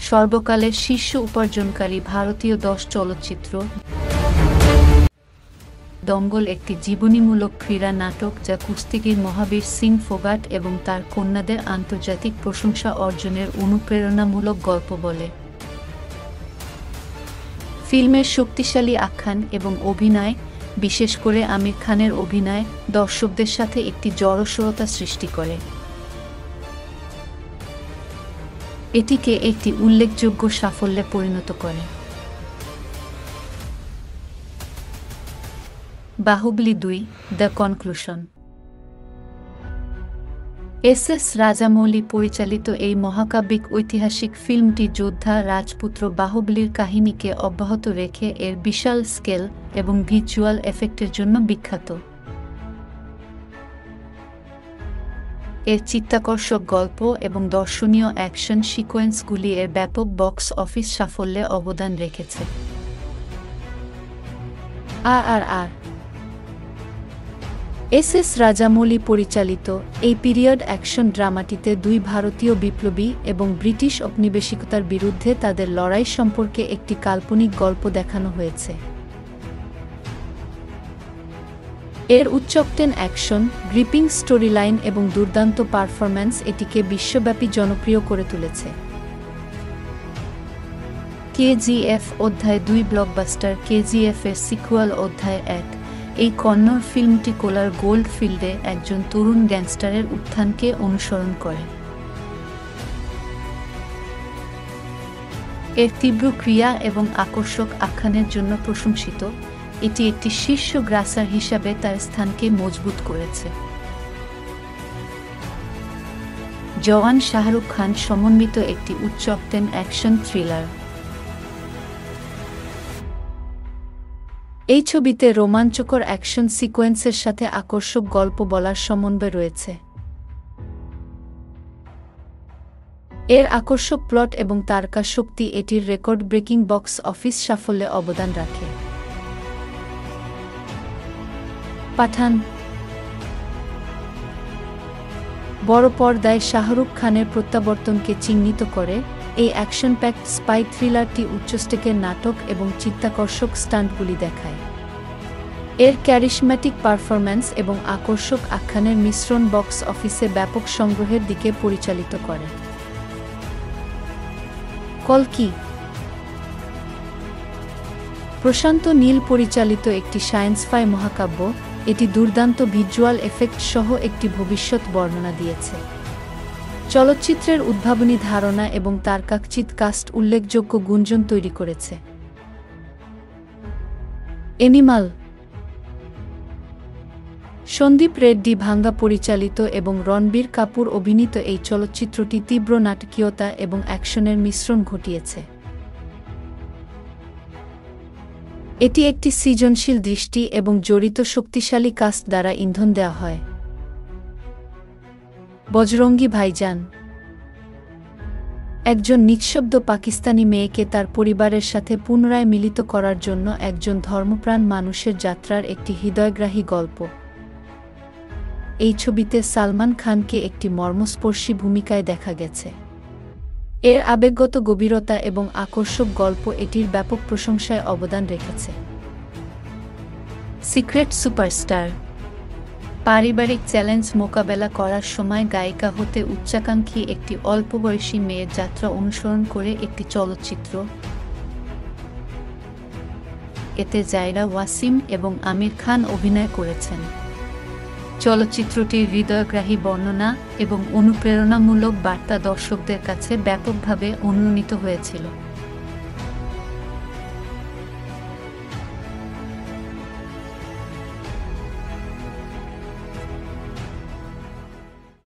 সর্বকালের শীর্ষ উপার্জনকারী ভারতীয় 10 চলচ্চিত্র। দঙ্গল একটি জীবনীমূলক ক্রীড়া নাটক যা কুস্তিগীর মহাবীর সিং ফোগাট এবং তার কন্যাদের আন্তর্জাতিক প্রশংসা অর্জনের অনুপ্রেরণামূলক গল্প বলে। ফিল্মের শক্তিশালী আখ্যান এবং অভিনয়, বিশেষ করে আমির খানের অভিনয়, দর্শকদের সাথে একটি জড়সড়তা সৃষ্টি করে। এটিকে একটি উল্লেখযোগ্য সাফল্যে পরিণত করে। Baahubali 2: the conclusion. S Rajamouli পরিচালিত এই মহাকাব্যিক ঐতিহাসিক ফিল্মটি যোদ্ধা রাজপুত্র বাহুবলীর কাহিনীকে অব্যাহত রেখে এর বিশাল স্কেল এবং ভিজুয়াল এফেক্টের জন্য বিখ্যাত। এর চিত্তাকর্ষক গল্প এবং দর্শনীয় অ্যাকশন সিকোয়েন্সগুলি এর ব্যাপক বক্স অফিস সাফল্যে অবদান রেখেছে। RRR এস রাজামৌলি পরিচালিত এই পিরিয়ড অ্যাকশন ড্রামাটিতে দুই ভারতীয় বিপ্লবী এবং ব্রিটিশ ঔপনিবেশিকতার বিরুদ্ধে তাদের লড়াই সম্পর্কে একটি কাল্পনিক গল্প দেখানো হয়েছে। এর উচ্চক্টেন অ্যাকশন, গ্রিপিং স্টোরিলাইন এবং দুর্দান্ত পারফরম্যান্স এটিকে বিশ্বব্যাপী জনপ্রিয় করে তুলেছে। KGF অধ্যায় 2 ব্লকবাস্টার KGF এর সিকুয়াল অধ্যায় 1 এই কন্নড় ফিল্মটি কোলার গোল্ড ফিল্ডে একজন তরুণ গ্যাংস্টারের উত্থানকে অনুসরণ করে। এর তীব্র ক্রিয়া এবং আকর্ষক আখ্যানের জন্য প্রশংসিত, এটি একটি শীর্ষ গ্রাসার হিসাবে তার স্থানকে মজবুত করেছে। জওয়ান শাহরুখ খান সমন্বিত একটি উচ্চ-অক্টেন অ্যাকশন থ্রিলার। এই ছবিতে রোমাঞ্চকর অ্যাকশন সিকোয়েন্সের সাথে আকর্ষক গল্প বলার সমন্বয় রয়েছে। এর আকর্ষক প্লট এবং তারকা শক্তি এটির রেকর্ড ব্রেকিং বক্স অফিস সাফল্যে অবদান রাখে। পাঠান বড় পর্দায় শাহরুখ খানের প্রত্যাবর্তনকে চিহ্নিত করে। এই অ্যাকশন প্যাকড স্পাই থ্রিলারটি উচ্চস্টেকের নাটক এবং চিত্তাকর্ষক স্টান্টগুলি দেখায়। এর ক্যারিশম্যাটিক পারফরম্যান্স এবং আকর্ষক আখ্যানের মিশ্রণ বক্স অফিসে ব্যাপক সংগ্রহের দিকে পরিচালিত করে। কল্কি প্রশান্ত নীল পরিচালিত একটি সায়েন্স-ফাই মহাকাব্য। এটি দুর্দান্ত ভিজুয়াল এফেক্ট সহ একটি ভবিষ্যৎ বর্ণনা দিয়েছে। চলচ্চিত্রের উদ্ভাবনী ধারণা এবং তারকাচিত কাস্ট উল্লেখযোগ্য গুঞ্জন তৈরি করেছে। এনিমাল সন্দীপ রেড্ডি ভাঙ্গা পরিচালিত এবং রণবীর কাপুর অভিনীত এই চলচ্চিত্রটি তীব্র নাটকীয়তা এবং অ্যাকশনের মিশ্রণ ঘটিয়েছে। এটি একটি সৃজনশীল দৃষ্টি এবং জড়িত শক্তিশালী কাস্ট দ্বারা ইন্ধন দেওয়া হয়। বজরঙ্গি ভাইজান একজন নিঃশব্দ পাকিস্তানি মেয়েকে তার পরিবারের সাথে পুনরায় মিলিত করার জন্য একজন ধর্মপ্রাণ মানুষের যাত্রার একটি হৃদয়গ্রাহী গল্প। এই ছবিতে সালমান খানকে একটি মর্মস্পর্শী ভূমিকায় দেখা গেছে। এর আবেগগত গভীরতা এবং আকর্ষক গল্প এটির ব্যাপক প্রশংসায় অবদান রেখেছে। সিক্রেট সুপারস্টার পারিবারিক চ্যালেঞ্জ মোকাবেলা করার সময় গায়িকা হতে উচ্চাকাঙ্ক্ষী একটি অল্পবয়সী মেয়ের যাত্রা অনুসরণ করে একটি চলচ্চিত্র। এতে জায়রা ওয়াসিম এবং আমির খান অভিনয় করেছেন। চলচ্চিত্রটির হৃদয়গ্রাহী বর্ণনা এবং অনুপ্রেরণামূলক বার্তা দর্শকদের কাছে ব্যাপকভাবে অনুনীত হয়েছিল।